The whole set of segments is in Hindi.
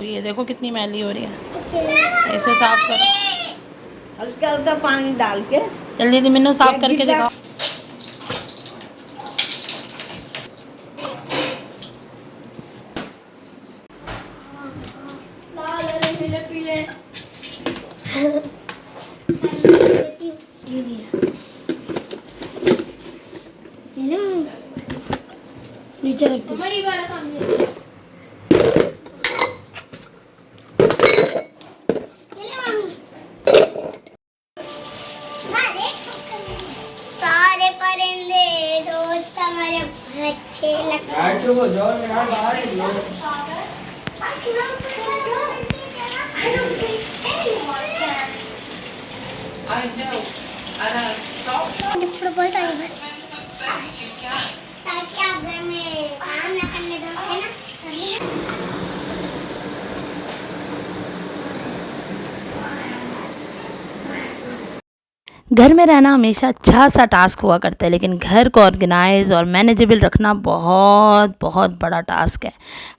ये देखो कितनी मैली हो रही है, इसे साफ करो हल्का हल्का पानी डाल के। जल्दी मिन्नू साफ करके दिखाओ। नीचे रख दो। सारे परिंदे दोस्त हमारे अच्छे लगते ताकि आप घर में काम न करने दो, है ना? घर में रहना हमेशा अच्छा सा टास्क हुआ करता है, लेकिन घर को ऑर्गेनाइज और मैनेजेबल रखना बहुत बहुत बड़ा टास्क है।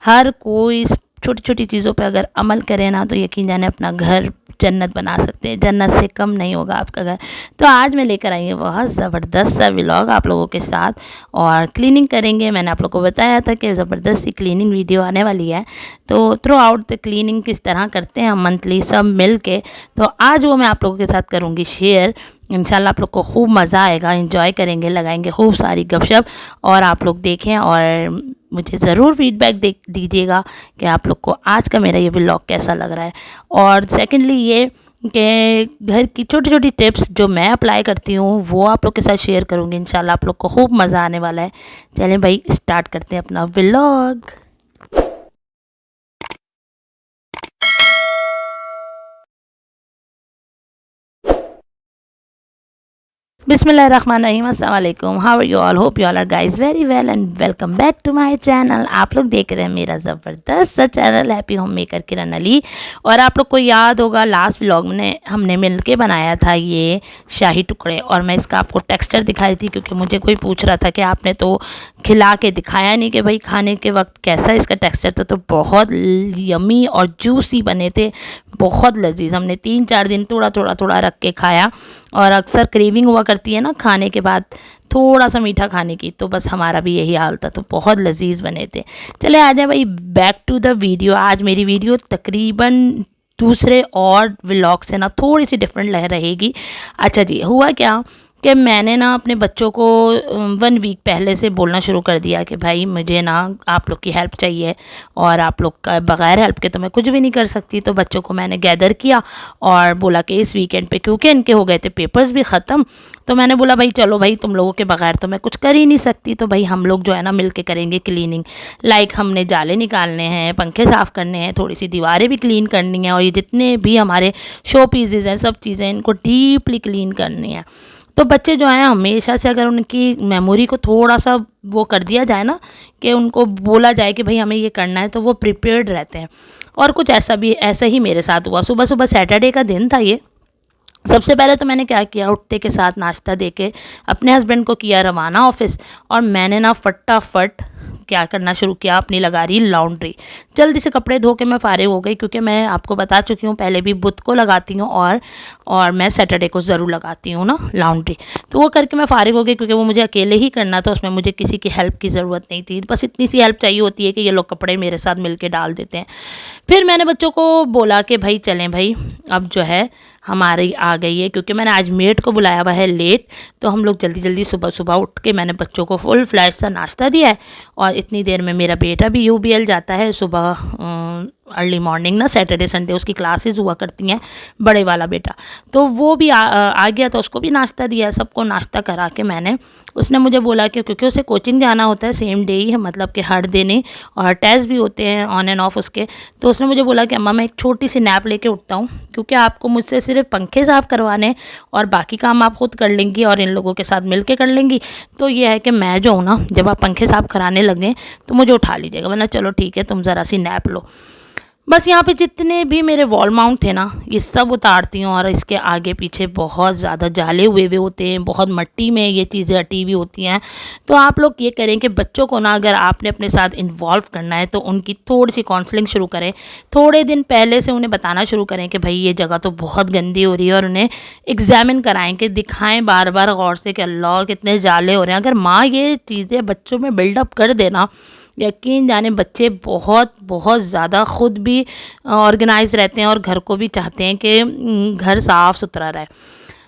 हर कोई छोटी छोटी चीज़ों पे अगर अमल करे ना तो यकीन जाने अपना घर जन्नत बना सकते हैं। जन्नत से कम नहीं होगा आपका घर। तो आज मैं लेकर आई हूँ बहुत ज़बरदस्त सा व्लॉग आप लोगों के साथ, और क्लीनिंग करेंगे। मैंने आप लोगों को बताया था कि ज़बरदस्त सी क्लीनिंग वीडियो आने वाली है। तो थ्रू आउट द क्लीनिंग किस तरह करते हैं हम मंथली सब मिल के, तो आज वो मैं आप लोगों के साथ करूँगी शेयर। इंशाल्लाह आप लोग को खूब मज़ा आएगा, एंजॉय करेंगे, लगाएंगे खूब सारी गपशप, और आप लोग देखें और मुझे ज़रूर फीडबैक दीजिएगा कि आप लोग को आज का मेरा ये व्लॉग कैसा लग रहा है। और सेकंडली ये कि घर की छोटी छोटी टिप्स जो मैं अप्लाई करती हूँ वो आप लोग के साथ शेयर करूँगी। इंशाल्लाह आप लोग को खूब मज़ा आने वाला है। चलें भाई स्टार्ट करते हैं अपना व्लॉग। बिस्मिल्लाहिर्रहमानिर्रहीम, अस्सलाम वालेकुम, how are you all, hope you all are guys very well and welcome back to my channel. आप लोग देख रहे हैं मेरा ज़बरदस्त सा channel happy home maker Kiran Ali. और आप लोग को याद होगा लास्ट व्लॉग में हमने मिलके बनाया था ये शाही टुकड़े, और मैं इसका आपको टेक्सचर दिखाई थी क्योंकि मुझे कोई पूछ रहा था कि आपने तो खिला के दिखाया नहीं कि भाई खाने के वक्त कैसा इसका टेक्सचर था। तो बहुत यमी और जूसी बने थे, बहुत लजीज। हमने 3-4 दिन थोड़ा थोड़ा थोड़ा रख के खाया, और अक्सर क्रेविंग हुआ करती है ना खाने के बाद थोड़ा सा मीठा खाने की, तो बस हमारा भी यही हाल था। तो बहुत लजीज बने थे। चले आ जाए भाई बैक टू द वीडियो। आज मेरी वीडियो तकरीबन दूसरे और व्लॉग से ना थोड़ी सी डिफरेंट रहेगी। अच्छा जी, हुआ क्या कि मैंने ना अपने बच्चों को 1 वीक पहले से बोलना शुरू कर दिया कि भाई मुझे ना आप लोग की हेल्प चाहिए, और आप लोग का बग़ैर हेल्प के तो मैं कुछ भी नहीं कर सकती। तो बच्चों को मैंने गैदर किया और बोला कि इस वीकेंड पे, क्योंकि इनके हो गए थे पेपर्स भी ख़त्म, तो मैंने बोला भाई चलो भाई तुम लोगों के बग़ैर तो मैं कुछ कर ही नहीं सकती। तो भाई हम लोग जो है ना मिल के करेंगे क्लीनिंग। लाइक हमने जाले निकालने हैं, पंखे साफ़ करने हैं, थोड़ी सी दीवारें भी क्लीन करनी है, और ये जितने भी हमारे शो पीसेज हैं सब चीज़ें इनको डीपली क्लीन करनी है। तो बच्चे जो हैं हमेशा से अगर उनकी मेमोरी को थोड़ा सा वो कर दिया जाए ना, कि उनको बोला जाए कि भाई हमें ये करना है, तो वो प्रिपेयर्ड रहते हैं। और कुछ ऐसा ही मेरे साथ हुआ। सुबह सुबह सैटरडे का दिन था ये। सबसे पहले तो मैंने क्या किया, उठते के साथ नाश्ता देके अपने हस्बैंड को किया रवाना ऑफिस, और मैंने ना फटाफट क्या करना शुरू किया, अपनी लगा रही लॉन्ड्री। जल्दी से कपड़े धो के मैं फ़ारिग हो गई, क्योंकि मैं आपको बता चुकी हूँ पहले भी बुध को लगाती हूँ और मैं सैटरडे को ज़रूर लगाती हूँ ना लॉन्ड्री। तो वो करके मैं फ़ारिग हो गई, क्योंकि वो मुझे अकेले ही करना था, उसमें मुझे किसी की हेल्प की ज़रूरत नहीं थी। बस इतनी सी हेल्प चाहिए होती है कि ये लोग कपड़े मेरे साथ मिल के डाल देते हैं। फिर मैंने बच्चों को बोला कि भाई चलें भाई अब जो है हमारी आ गई है, क्योंकि मैंने आज मेड को बुलाया हुआ है लेट। तो हम लोग जल्दी जल्दी सुबह सुबह उठ के मैंने बच्चों को फुल फ्लैश सा नाश्ता दिया है, और इतनी देर में मेरा बेटा भी UBL जाता है सुबह अर्ली मॉर्निंग ना, सैटरडे संडे उसकी क्लासेस हुआ करती हैं, बड़े वाला बेटा। तो वो भी आ गया, तो उसको भी नाश्ता दिया। सबको नाश्ता करा के मैंने, उसने मुझे बोला कि क्योंकि उसे कोचिंग जाना होता है सेम डे ही, मतलब कि हर दिन ही, और टेस्ट भी होते हैं ऑन एंड ऑफ उसके। तो उसने मुझे बोला कि अम्मा मैं एक छोटी सी नैप लेके उठता हूँ, क्योंकि आपको मुझसे सिर्फ पंखे साफ़ करवाने और बाकी काम आप खुद कर लेंगी और इन लोगों के साथ मिल के कर लेंगी। तो ये है कि मैं जो हूँ ना, जब आप पंखे साफ़ कराने लगें तो मुझे उठा लीजिएगा, वरना चलो ठीक है तुम ज़रा सी नैप लो। बस यहाँ पे जितने भी मेरे वॉल माउंट थे ना, ये सब उतारती हूँ। और इसके आगे पीछे बहुत ज़्यादा जाले हुए हुए होते हैं, बहुत मिट्टी में ये चीज़ें अटी हुई होती हैं। तो आप लोग ये करें कि बच्चों को ना, अगर आपने अपने साथ इन्वॉल्व करना है तो उनकी थोड़ी सी काउंसलिंग शुरू करें। थोड़े दिन पहले से उन्हें बताना शुरू करें कि भाई ये जगह तो बहुत गंदी हो रही है, और उन्हें एग्जामिन कराएं, कि दिखाएं बार बार गौर से कि अल्लाह कितने जाले हो रहे हैं। अगर माँ ये चीज़ें बच्चों में बिल्डअप कर देना, यकीन जाने बच्चे बहुत बहुत ज़्यादा ख़ुद भी ऑर्गेनाइज रहते हैं और घर को भी चाहते हैं कि घर साफ़ सुथरा रहे।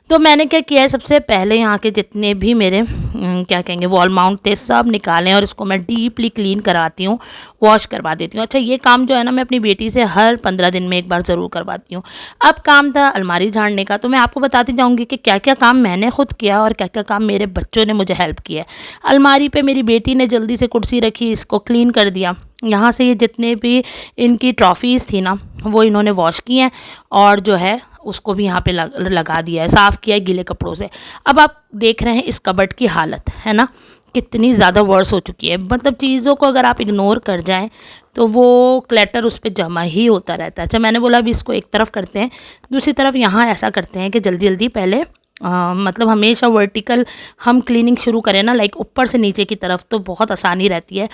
तो मैंने क्या किया है, सबसे पहले यहाँ के जितने भी मेरे क्या कहेंगे वॉल माउंट थे सब निकालें, और इसको मैं डीपली क्लीन कराती हूँ, वॉश करवा देती हूँ। अच्छा, ये काम जो है ना, मैं अपनी बेटी से हर 15 दिन में एक बार ज़रूर करवाती हूँ। अब काम था अलमारी झाड़ने का, तो मैं आपको बताती जाऊँगी कि क्या क्या काम मैंने खुद किया और क्या क्या काम मेरे बच्चों ने मुझे हेल्प किया है। अलमारी पर मेरी बेटी ने जल्दी से कुर्सी रखी, इसको क्लीन कर दिया। यहाँ से ये जितने भी इनकी ट्रॉफ़ीज़ थी ना, वो इन्होंने वॉश की हैं, और जो है उसको भी यहाँ पे लगा दिया है, साफ़ किया है गीले कपड़ों से। अब आप देख रहे हैं इस कबर्ड की हालत, है ना, कितनी ज़्यादा वर्स हो चुकी है। मतलब चीज़ों को अगर आप इग्नोर कर जाएं तो वो क्लटर उस पर जमा ही होता रहता है। अच्छा, मैंने बोला अभी इसको एक तरफ करते हैं, दूसरी तरफ यहाँ ऐसा करते हैं कि जल्दी जल्दी पहले मतलब हमेशा वर्टिकल हम क्लीनिंग शुरू करें ना, लाइक ऊपर से नीचे की तरफ, तो बहुत आसानी रहती है।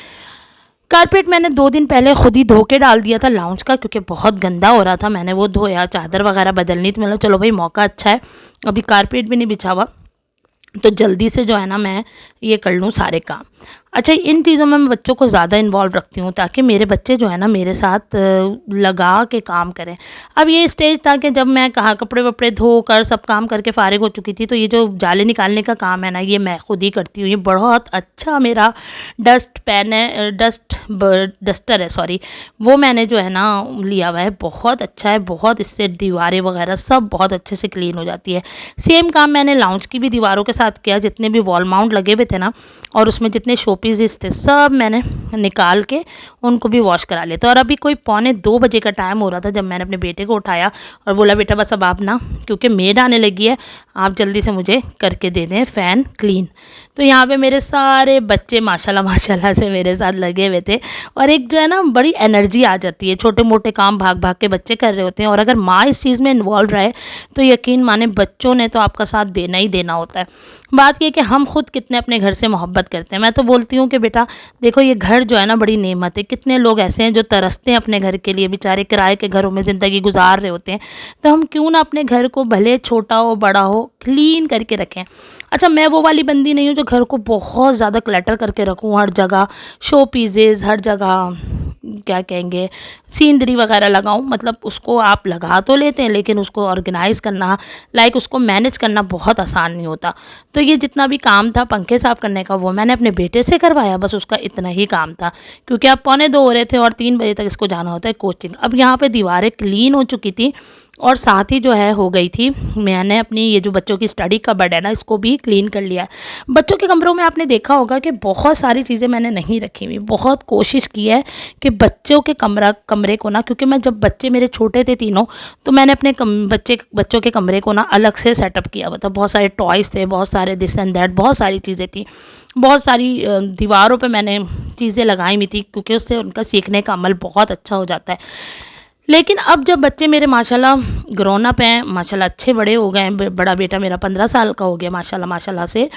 कारपेट मैंने 2 दिन पहले खुद ही धो के डाल दिया था लाउंज का, क्योंकि बहुत गंदा हो रहा था। मैंने वो धोया, चादर वगैरह बदलनी थी। मतलब चलो भाई मौका अच्छा है, अभी कारपेट भी नहीं बिछा हुआ, तो जल्दी से जो है ना मैं ये कर लूँ सारे काम। अच्छा, इन चीज़ों में मैं बच्चों को ज़्यादा इन्वॉल्व रखती हूँ, ताकि मेरे बच्चे जो है ना मेरे साथ लगा के काम करें। अब ये स्टेज था कि जब मैं कहाँ कपड़े वपड़े धोकर सब काम करके फ़ारिग हो चुकी थी, तो ये जो जाले निकालने का काम है ना, ये मैं खुद ही करती हूँ। ये बहुत अच्छा मेरा डस्ट पैन है, डस्टर है सॉरी, वो मैंने जो है ना लिया हुआ है, बहुत अच्छा है। बहुत इससे दीवारें वगैरह सब बहुत अच्छे से क्लीन हो जाती है। सेम काम मैंने लाउंज की भी दीवारों के साथ किया। जितने भी वॉल माउंट लगे हुए थे ना, और उसमें जितने शो पीसेस थे सब मैंने निकाल के उनको भी वॉश करा लिया था। और अभी कोई 1:45 बजे का टाइम हो रहा था जब मैंने अपने बेटे को उठाया और बोला बेटा बस अब आप ना, क्योंकि मेड आने लगी है, आप जल्दी से मुझे करके दे दें फ़ैन क्लीन। तो यहाँ पे मेरे सारे बच्चे माशाल्लाह माशाल्लाह से मेरे साथ लगे हुए थे, और एक जो है ना बड़ी एनर्जी आ जाती है। छोटे मोटे काम भाग भाग के बच्चे कर रहे होते हैं, और अगर माँ इस चीज़ में इन्वॉल्व रहे तो यकीन माने बच्चों ने तो आपका साथ देना ही देना होता है। बात ये कि हम खुद कितने अपने घर से मोहब्बत करते हैं। मैं तो बोलती हूँ कि बेटा देखो, ये घर जो है ना बड़ी नेमत है। कितने लोग ऐसे हैं जो तरसते हैं अपने घर के लिए, बेचारे किराए के घरों में ज़िंदगी गुजार रहे होते हैं। तो हम क्यों ना अपने घर को, भले छोटा हो बड़ा हो, क्लीन करके रखें। अच्छा, मैं वो वाली बंदी नहीं हूँ जो घर को बहुत ज़्यादा क्लटर करके रखूँ, हर जगह शो पीसेस, हर जगह क्या कहेंगे सीनरी वगैरह लगाऊं। मतलब उसको आप लगा तो लेते हैं, लेकिन उसको ऑर्गेनाइज़ करना, लाइक उसको मैनेज करना बहुत आसान नहीं होता। तो ये जितना भी काम था पंखे साफ़ करने का, वो मैंने अपने बेटे से करवाया, बस उसका इतना ही काम था, क्योंकि अब 1:45 हो रहे थे और 3 बजे तक इसको जाना होता है कोचिंग। अब यहाँ पर दीवारें क्लीन हो चुकी थी, और साथ ही जो है हो गई थी, मैंने अपनी ये जो बच्चों की स्टडी कबर्ड है ना, इसको भी क्लीन कर लिया। बच्चों के कमरों में आपने देखा होगा कि बहुत सारी चीज़ें मैंने नहीं रखी हुई। बहुत कोशिश की है कि बच्चों के कमरे को ना, क्योंकि मैं जब बच्चे मेरे छोटे थे तीनों, तो मैंने अपने बच्चों के कमरे को ना अलग से सेटअप किया हुआ था। बहुत सारे टॉयज़ थे, बहुत सारे दिस एंड दैट, बहुत सारी चीज़ें थी। बहुत सारी दीवारों पे मैंने चीज़ें लगाई हुई थी, क्योंकि उससे उनका सीखने का अमल बहुत अच्छा हो जाता है। लेकिन अब जब बच्चे मेरे माशाल्लाह ग्रोन अप हैं, माशाल्लाह अच्छे बड़े हो गए हैं, बड़ा बेटा मेरा 15 साल का हो गया माशाल्लाह माशाल्लाह से,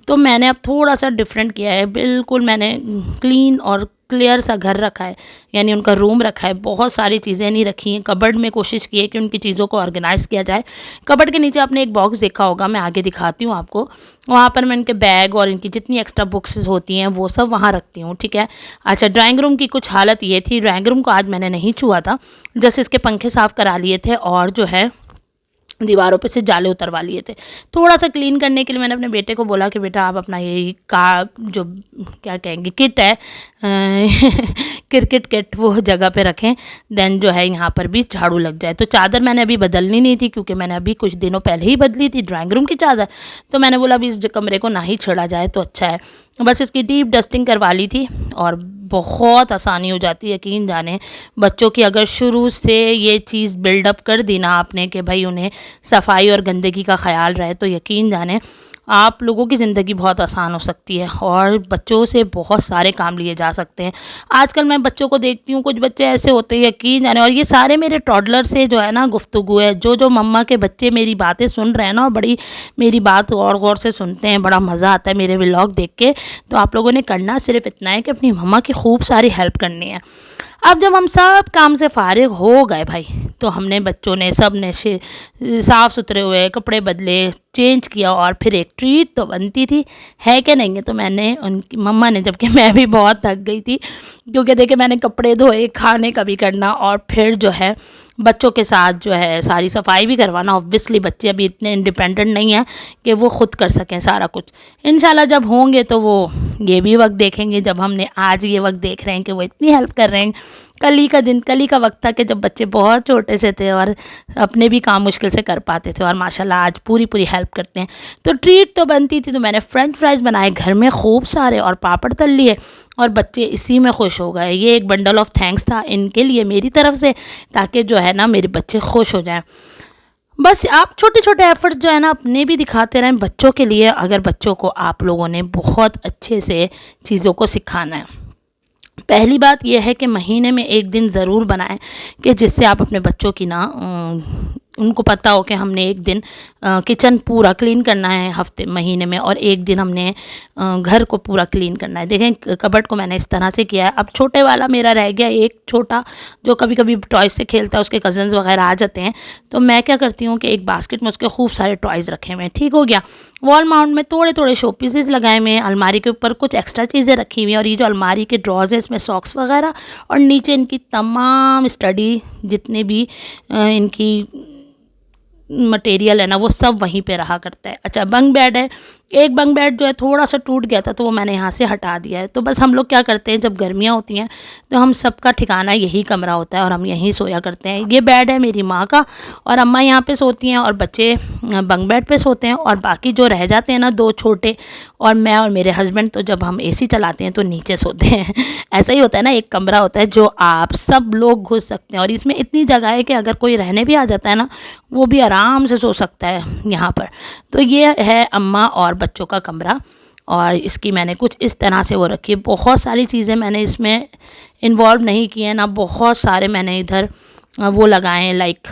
तो मैंने अब थोड़ा सा डिफरेंट किया है। बिल्कुल मैंने क्लीन और क्लियर सा घर रखा है, यानी उनका रूम रखा है। बहुत सारी चीज़ें नहीं रखी हैं। कबर्ड में कोशिश की है कि उनकी चीज़ों को ऑर्गेनाइज़ किया जाए। कबर्ड के नीचे आपने एक बॉक्स देखा होगा, मैं आगे दिखाती हूँ आपको। वहाँ पर मैं इनके बैग और इनकी जितनी एक्स्ट्रा बुक्स होती हैं वो सब वहाँ रखती हूँ, ठीक है। अच्छा, ड्राइंग रूम की कुछ हालत ये थी। ड्राइंग रूम को आज मैंने नहीं छुआ था, जैसे इसके पंखे साफ़ करा लिए थे, और जो है दीवारों पे से जाले उतरवा लिए थे। थोड़ा सा क्लीन करने के लिए मैंने अपने बेटे को बोला कि बेटा आप अपना ये जो क्या कहेंगे किट है क्रिकेट किट, वो जगह पे रखें, देन जो है यहाँ पर भी झाड़ू लग जाए। तो चादर मैंने अभी बदलनी नहीं थी, क्योंकि मैंने अभी कुछ दिनों पहले ही बदली थी ड्राइंग रूम की चादर। तो मैंने बोला अभी इस कमरे को ना ही छेड़ा जाए तो अच्छा है। बस इसकी डीप डस्टिंग करवा ली थी, और बहुत आसानी हो जाती है। यकीन जाने बच्चों की अगर शुरू से ये चीज़ बिल्डअप कर दी ना आपने कि भाई उन्हें सफाई और गंदगी का ख्याल रहे, तो यकीन जाने आप लोगों की ज़िंदगी बहुत आसान हो सकती है और बच्चों से बहुत सारे काम लिए जा सकते हैं। आजकल मैं बच्चों को देखती हूँ, कुछ बच्चे ऐसे होते हैं यकीन जाने, और ये सारे मेरे टॉडलर से जो है ना गुफ्तगू है, जो मम्मा के बच्चे मेरी बातें सुन रहे हैं ना और बड़ी मेरी बात और गौर से सुनते हैं, बड़ा मज़ा आता है मेरे व्लॉग देख के। तो आप लोगों ने करना सिर्फ इतना है कि अपनी मम्मा की खूब सारी हेल्प करनी है। अब जब हम सब काम से फारिग हो गए भाई, तो हमने बच्चों ने सब ने साफ़ सुथरे हुए, कपड़े बदले, चेंज किया और फिर एक ट्रीट तो बनती थी, है कि नहीं है। तो मैंने उनकी मम्मा ने, जबकि मैं भी बहुत थक गई थी क्योंकि देखिए मैंने कपड़े धोए, खाने का भी करना और फिर जो है बच्चों के साथ जो है सारी सफाई भी करवाना। ऑब्वियसली बच्चे अभी इतने इंडिपेंडेंट नहीं हैं कि वो ख़ुद कर सकें सारा कुछ। इंशाल्लाह जब होंगे तो वो ये भी वक्त देखेंगे, जब हमने आज ये वक्त देख रहे हैं कि वो इतनी हेल्प कर रहे हैं। कल ही का दिन, कल ही का वक्त था कि जब बच्चे बहुत छोटे से थे और अपने भी काम मुश्किल से कर पाते थे, और माशाल्लाह आज पूरी पूरी हेल्प करते हैं। तो ट्रीट तो बनती थी, तो मैंने फ्रेंच फ्राइज़ बनाए घर में खूब सारे और पापड़ तल लिए और बच्चे इसी में खुश हो गए। ये एक बंडल ऑफ थैंक्स था इनके लिए मेरी तरफ से, ताकि जो है ना मेरे बच्चे खुश हो जाएं। बस आप छोटे छोटे एफर्ट्स जो है ना अपने भी दिखाते रहें बच्चों के लिए, अगर बच्चों को आप लोगों ने बहुत अच्छे से चीज़ों को सिखाना है। पहली बात यह है कि महीने में एक दिन ज़रूर बनाएं कि जिससे आप अपने बच्चों की ना उनको पता हो कि हमने एक दिन किचन पूरा क्लीन करना है हफ्ते महीने में, और एक दिन हमने घर को पूरा क्लीन करना है। देखें कबर्ड को मैंने इस तरह से किया है। अब छोटे वाला मेरा रह गया एक छोटा, जो कभी कभी टॉयज़ से खेलता है, उसके कज़न्स वगैरह आ जाते हैं, तो मैं क्या करती हूँ कि एक बास्केट में उसके खूब सारे टॉयज़ रखे हुए हैं, ठीक हो गया। वॉल माउंट में थोड़े थोड़े शो पीसेस लगाए हुए हैं, अलमारी के ऊपर कुछ एक्स्ट्रा चीज़ें रखी हुई हैं, और ये जो अलमारी के ड्रॉज है इसमें सॉक्स वगैरह, और नीचे इनकी तमाम स्टडी जितने भी इनकी मटेरियल है ना वो सब वहीं पे रहा करता है। अच्छा, बंक बेड है, एक बंक बेड जो है थोड़ा सा टूट गया था तो वो मैंने यहाँ से हटा दिया है। तो बस हम लोग क्या करते हैं, जब गर्मियाँ होती हैं तो हम सबका ठिकाना यही कमरा होता है और हम यहीं सोया करते हैं। ये बेड है मेरी माँ का, और अम्मा यहाँ पे सोती हैं और बच्चे बंक बेड पे सोते हैं, और बाकी जो रह जाते हैं ना दो छोटे, और मैं और मेरे हस्बैंड तो जब हम एसी चलाते हैं तो नीचे सोते हैं। ऐसा ही होता है ना, एक कमरा होता है जो आप सब लोग घुस सकते हैं, और इसमें इतनी जगह है कि अगर कोई रहने भी आ जाता है ना वो भी आराम से सो सकता है यहाँ पर। तो ये है अम्मा और बच्चों का कमरा, और इसकी मैंने कुछ इस तरह से वो रखी है। बहुत सारी चीज़ें मैंने इसमें इन्वॉल्व नहीं की हैं ना, बहुत सारे मैंने इधर वो लगाए हैं, लाइक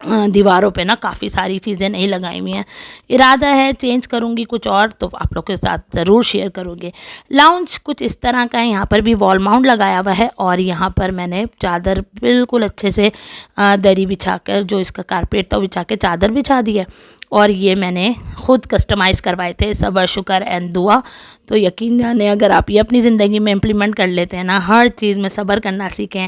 दीवारों पे ना काफ़ी सारी चीज़ें नहीं लगाई हुई हैं। इरादा है चेंज करूँगी कुछ और, तो आप लोग के साथ ज़रूर शेयर करूँगी। लाउंज कुछ इस तरह का है, यहाँ पर भी वॉल माउंट लगाया हुआ है, और यहाँ पर मैंने चादर बिल्कुल अच्छे से दरी बिछाकर, जो इसका कारपेट था बिछा के चादर बिछा दी है, और ये मैंने ख़ुद कस्टमाइज़ करवाए थे, सब्र शुक्र एंड दुआ। तो यकीन जाने अगर आप ये अपनी ज़िंदगी में इम्प्लीमेंट कर लेते हैं ना, हर चीज़ में सब्र करना सीखें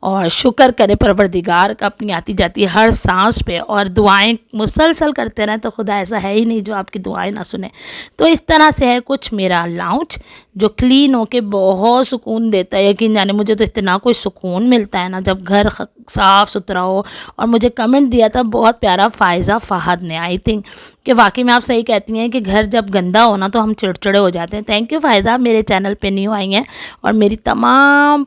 और शुक्र करें परवरदिगार का अपनी आती जाती हर सांस पे, और दुआएं मुसलसल करते रहें, तो खुदा ऐसा है ही नहीं जो आपकी दुआएं ना सुने। तो इस तरह से है कुछ मेरा लाउंज, जो क्लीन होके बहुत सुकून देता है। यकीन जाने मुझे तो इतना कोई सुकून मिलता है ना जब घर साफ़ सुथरा हो। और मुझे कमेंट दिया था बहुत प्यारा फ़ायज़ा फ़हद ने, आई थिंक, कि वाकई में आप सही कहती हैं कि घर जब गंदा हो ना तो हम चिड़चिड़े हो जाते हैं। थैंक यू फ़ायज़ा, मेरे चैनल पे न्यू आई हैं, और मेरी तमाम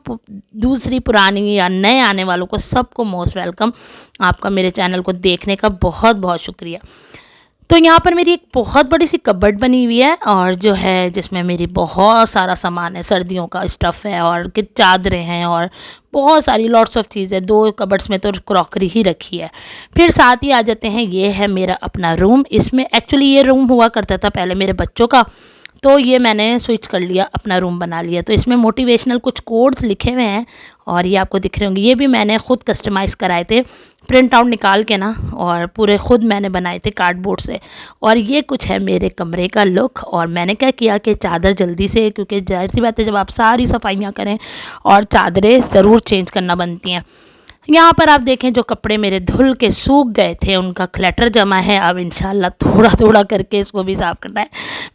दूसरी पुरानी या नए आने वालों को सबको मोस्ट वेलकम। आपका मेरे चैनल को देखने का बहुत बहुत शुक्रिया। तो यहाँ पर मेरी एक बहुत बड़ी सी कबर्ड बनी हुई है, और जो है जिसमें मेरी बहुत सारा सामान है, सर्दियों का स्टफ़ है और कि चादरें हैं और बहुत सारी लॉट्स ऑफ चीज़ें। दो कबर्ड्स में तो क्रॉकरी ही रखी है। फिर साथ ही आ जाते हैं, ये है मेरा अपना रूम। इसमें एक्चुअली ये रूम हुआ करता था पहले मेरे बच्चों का, तो ये मैंने स्विच कर लिया, अपना रूम बना लिया। तो इसमें मोटिवेशनल कुछ कोड्स लिखे हुए हैं, और ये आपको दिख रहे होंगे। ये भी मैंने ख़ुद कस्टमाइज़ कराए थे, प्रिंट आउट निकाल के ना, और पूरे ख़ुद मैंने बनाए थे कार्डबोर्ड से। और ये कुछ है मेरे कमरे का लुक। और मैंने क्या किया कि चादर जल्दी से, क्योंकि जाहिर सी बात है जब आप सारी सफाइयाँ करें और चादरें ज़रूर चेंज करना बनती हैं। यहाँ पर आप देखें जो कपड़े मेरे धुल के सूख गए थे उनका क्लटर जमा है। अब इंशाल्लाह थोड़ा थोड़ा करके इसको भी साफ़ करना है।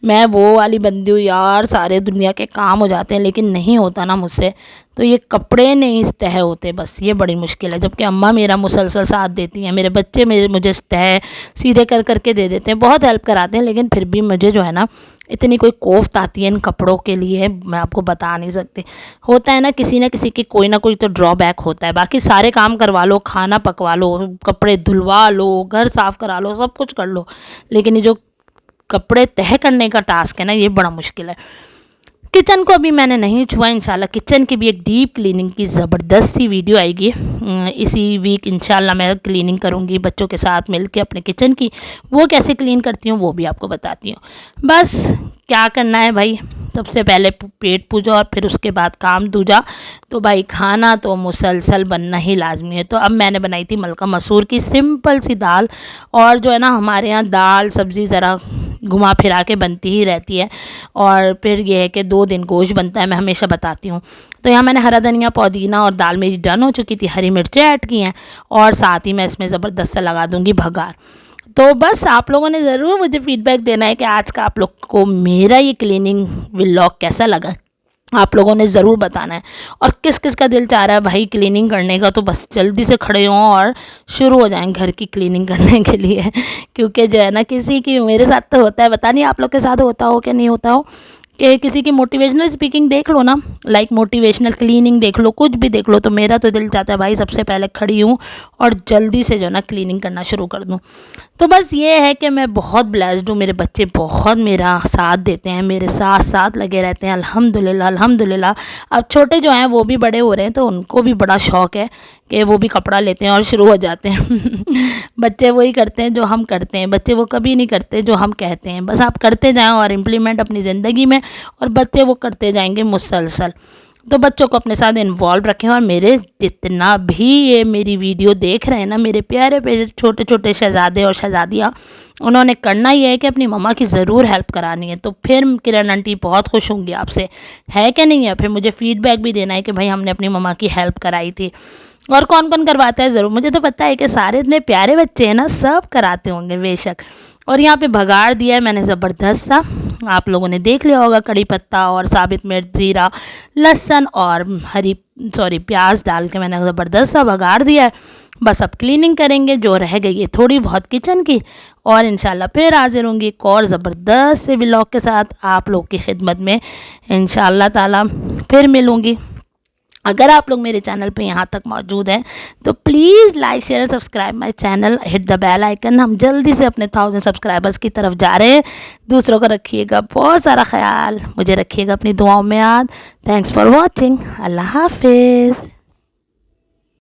मैं वो वाली बंदी हूँ यार, सारे दुनिया के काम हो जाते हैं लेकिन नहीं होता ना मुझसे, तो ये कपड़े नहीं इस तह होते, बस ये बड़ी मुश्किल है। जबकि अम्मा मेरा मुसलसल साथ देती हैं, मेरे बच्चे मुझे इस तह सीधे कर करके दे देते हैं, बहुत हेल्प कराते हैं, लेकिन फिर भी मुझे जो है ना इतनी कोई कोफ्त आती है इन कपड़ों के लिए, मैं आपको बता नहीं सकती। होता है ना किसी की कोई ना कोई तो ड्रॉबैक होता है। बाकी सारे काम करवा लो, खाना पकवा लो, कपड़े धुलवा लो, घर साफ़ करा लो, सब कुछ कर लो, लेकिन ये जो कपड़े तह करने का टास्क है ना, ये बड़ा मुश्किल है। किचन को अभी मैंने नहीं छुआ, इंशाल्लाह किचन की भी एक डीप क्लीनिंग की ज़बरदस्त सी वीडियो आएगी इसी वीक। इंशाल्लाह मैं क्लीनिंग करूँगी बच्चों के साथ मिलके अपने किचन की, वो कैसे क्लीन करती हूँ वो भी आपको बताती हूँ। बस क्या करना है भाई, सबसे पहले पेट पूजा और फिर उसके बाद काम दूजा। तो भाई खाना तो मुसलसल बनना ही लाजमी है। तो अब मैंने बनाई थी मलका मसूर की सिंपल सी दाल, और जो है ना हमारे यहाँ दाल सब्ज़ी ज़रा घुमा फिरा के बनती ही रहती है। और फिर ये है कि 2 दिन गोश्त बनता है, मैं हमेशा बताती हूँ। तो यहाँ मैंने हरा धनिया पुदीना और दाल मेरी डन हो चुकी थी, हरी मिर्चें ऐड की हैं, और साथ ही मैं इसमें ज़बरदस्त सा लगा दूँगी भगार। तो बस आप लोगों ने ज़रूर मुझे फ़ीडबैक देना है कि आज का आप लोग को मेरा ये क्लीनिंग व्लॉग कैसा लगा, आप लोगों ने ज़रूर बताना है। और किस किस का दिल चाह रहा है भाई क्लीनिंग करने का, तो बस जल्दी से खड़े हों और शुरू हो जाएं घर की क्लीनिंग करने के लिए क्योंकि जो है ना किसी की, मेरे साथ तो होता है, पता नहीं आप लोग के साथ होता हो कि नहीं होता हो, कि किसी की मोटिवेशनल स्पीकिंग देख लो ना, लाइक मोटिवेशनल क्लीनिंग देख लो, कुछ भी देख लो, तो मेरा तो दिल चाहता है भाई सबसे पहले खड़ी हूँ और जल्दी से जो है ना क्लीनिंग करना शुरू कर दूँ। तो बस ये है कि मैं बहुत ब्लेस्ड हूँ, मेरे बच्चे बहुत मेरा साथ देते हैं, मेरे साथ साथ लगे रहते हैं, अल्हम्दुलिल्लाह अल्हम्दुलिल्लाह। अब छोटे जो हैं वो भी बड़े हो रहे हैं, तो उनको भी बड़ा शौक़ है कि वो भी कपड़ा लेते हैं और शुरू हो जाते हैं बच्चे वही करते हैं जो हम करते हैं, बच्चे वो कभी नहीं करते जो हम कहते हैं। बस आप करते जाएं और इम्प्लीमेंट अपनी ज़िंदगी में, और बच्चे वो करते जाएंगे मुसलसल। तो बच्चों को अपने साथ इन्वॉल्व रखें। और मेरे जितना भी ये मेरी वीडियो देख रहे हैं ना, मेरे प्यारे प्यारे छोटे छोटे शहज़ादे और शहज़ादियाँ, उन्होंने करना ये है कि अपनी मम्मा की ज़रूर हेल्प करानी है। तो फिर किरण आंटी बहुत खुश होंगी आपसे, है कि नहीं है। फिर मुझे फ़ीडबैक भी देना है कि भाई हमने अपनी मम्मा की हेल्प कराई थी। और कौन कौन करवाता है ज़रूर, मुझे तो पता है कि सारे इतने प्यारे बच्चे हैं ना, सब कराते होंगे बेशक। और यहाँ पे भगाड़ दिया है मैंने ज़बरदस्त सा, आप लोगों ने देख लिया होगा, कड़ी पत्ता और साबित मिर्च, ज़ीरा, लहसुन और प्याज डाल के मैंने ज़बरदस्त सा भगाड़ दिया है। बस अब क्लीनिंग करेंगे जो रह गई है थोड़ी बहुत किचन की, और इंशाल्लाह फिर हाजिर होंगी एक और ज़बरदस्त से व्लॉग के साथ आप लोग की खिदमत में इंशाल्लाह ताला फिर मिलूँगी। अगर आप लोग मेरे चैनल पे यहाँ तक मौजूद हैं तो please like share and subscribe my channel, hit the bell icon. हम जल्दी से अपने 1000 सब्सक्राइबर्स की तरफ जा रहे हैं। दूसरों को रखिएगा बहुत सारा ख्याल, मुझे रखिएगा अपनी दुआओं में याद। थैंक्स फॉर वॉचिंग, अल्लाह हाफिज़।